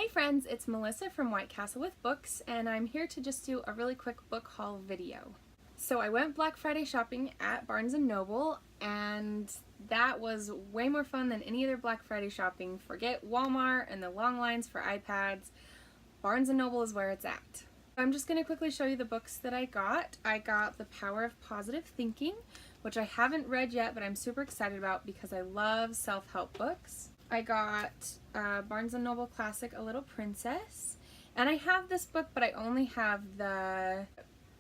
Hey friends, it's Melissa from White Castle with Books, and I'm here to just do a really quick book haul video. So I went Black Friday shopping at Barnes & Noble, and that was way more fun than any other Black Friday shopping. Forget Walmart and the long lines for iPads. Barnes & Noble is where it's at. I'm just going to quickly show you the books that I got. I got The Power of Positive Thinking, which I haven't read yet, but I'm super excited about because I love self-help books. I got Barnes & Noble Classic A Little Princess, and I have this book, but I only have the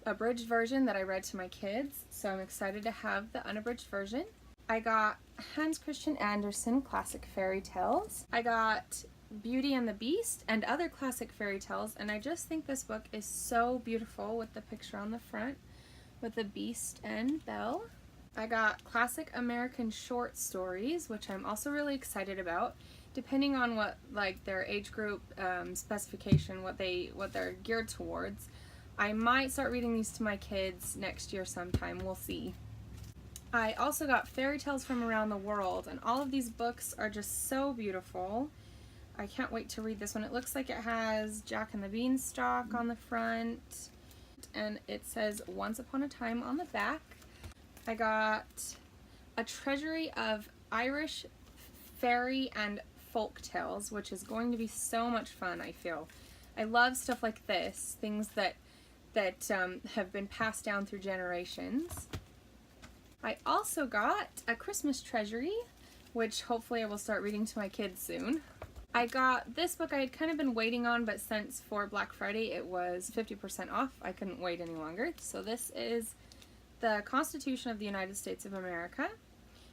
abridged version that I read to my kids, so I'm excited to have the unabridged version. I got Hans Christian Andersen Classic Fairy Tales. I got Beauty and the Beast and other classic fairy tales, and I just think this book is so beautiful with the picture on the front with the Beast and Belle. I got Classic American Short Stories, which I'm also really excited about. Depending on what their age group specification, what they're geared towards, I might start reading these to my kids next year sometime. We'll see. I also got Fairy Tales from Around the World, and all of these books are just so beautiful. I can't wait to read this one. It looks like it has Jack and the Beanstalk on the front, and it says Once Upon a Time on the back. I got A Treasury of Irish Fairy and Folk Tales, which is going to be so much fun, I feel. I love stuff like this, things that have been passed down through generations. I also got A Christmas Treasury, which hopefully I will start reading to my kids soon. I got this book I had kind of been waiting on, but since for Black Friday it was 50% off, I couldn't wait any longer. So this is The Constitution of the United States of America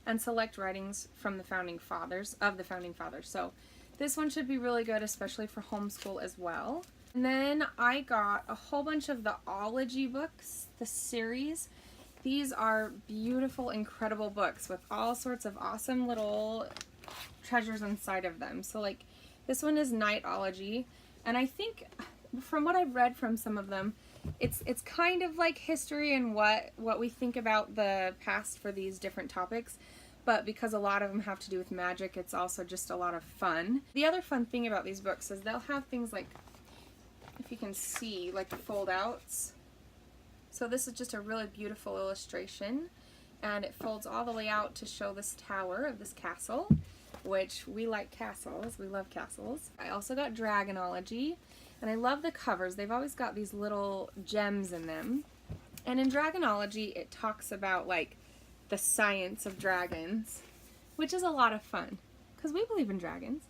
and select writings from the founding fathers. So this one should be really good, especially for homeschool as well. And then I got a whole bunch of the Ology books, the series. These are beautiful, incredible books with all sorts of awesome little treasures inside of them. So like this one is Nightology, and I think from what I've read from some of them, it's kind of like history and what we think about the past for these different topics, but because a lot of them have to do with magic, it's also just a lot of fun. The other fun thing about these books is they'll have things like, if you can see, like fold outs. So this is just a really beautiful illustration, and it folds all the way out to show this tower of this castle, which we like castles. We love castles. I also got Dragonology, and I love the covers. They've always got these little gems in them. And in Dragonology, it talks about like the science of dragons, which is a lot of fun because we believe in dragons.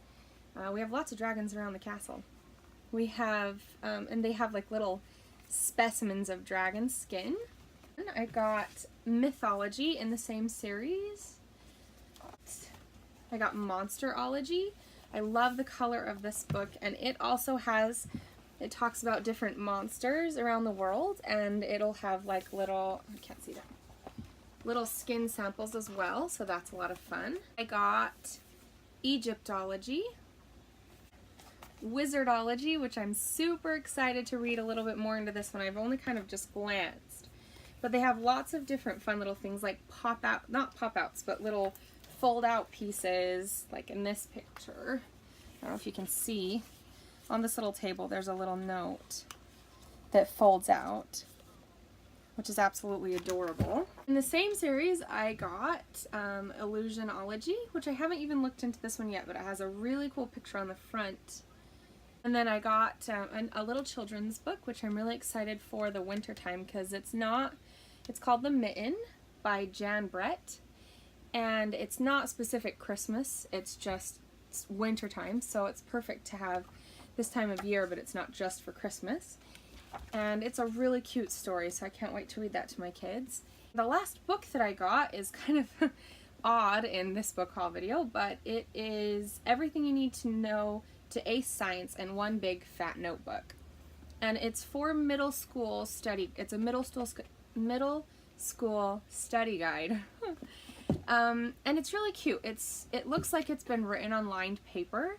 We have lots of dragons around the castle. We have, and they have like little specimens of dragon skin. And I got Mythology in the same series. I got Monsterology. I love the color of this book, and it also has, it talks about different monsters around the world, and it'll have like little, I can't see that, little skin samples as well, so that's a lot of fun. I got Egyptology, Wizardology, which I'm super excited to read a little bit more into this one. I've only kind of just glanced, but they have lots of different fun little things like not pop-outs, but little fold-out pieces, like in this picture. I don't know if you can see. On this little table, there's a little note that folds out, which is absolutely adorable. In the same series, I got Illusionology, which I haven't even looked into this one yet, but it has a really cool picture on the front. And then I got a little children's book, which I'm really excited for the winter time because it's called The Mitten by Jan Brett. And it's not specific Christmas, it's just winter time, so it's perfect to have this time of year, but it's not just for Christmas. And it's a really cute story, so I can't wait to read that to my kids. The last book that I got is kind of odd in this book haul video, but it is Everything You Need to Know to Ace Science in One Big Fat Notebook. And it's for middle school study. It's a middle school study guide. And it's really cute. It looks like it's been written on lined paper,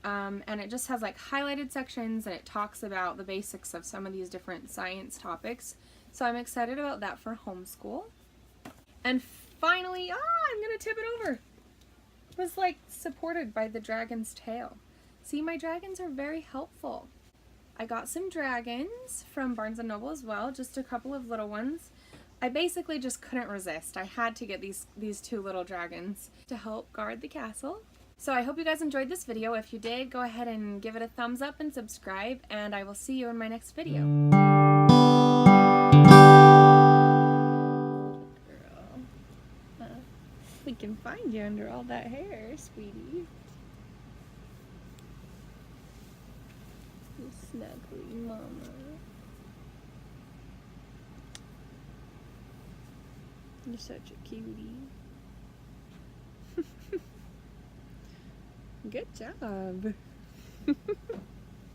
and it just has like highlighted sections, and it talks about the basics of some of these different science topics. So I'm excited about that for homeschool. And finally, I'm gonna tip it over. It was like supported by the dragon's tail. See, my dragons are very helpful. I got some dragons from Barnes & Noble as well, just a couple of little ones. I basically just couldn't resist. I had to get these two little dragons to help guard the castle. So I hope you guys enjoyed this video. If you did, go ahead and give it a thumbs up and subscribe, and I will see you in my next video. Girl. We can find you under all that hair, sweetie. You snuggly mama. You're such a cutie. Good job.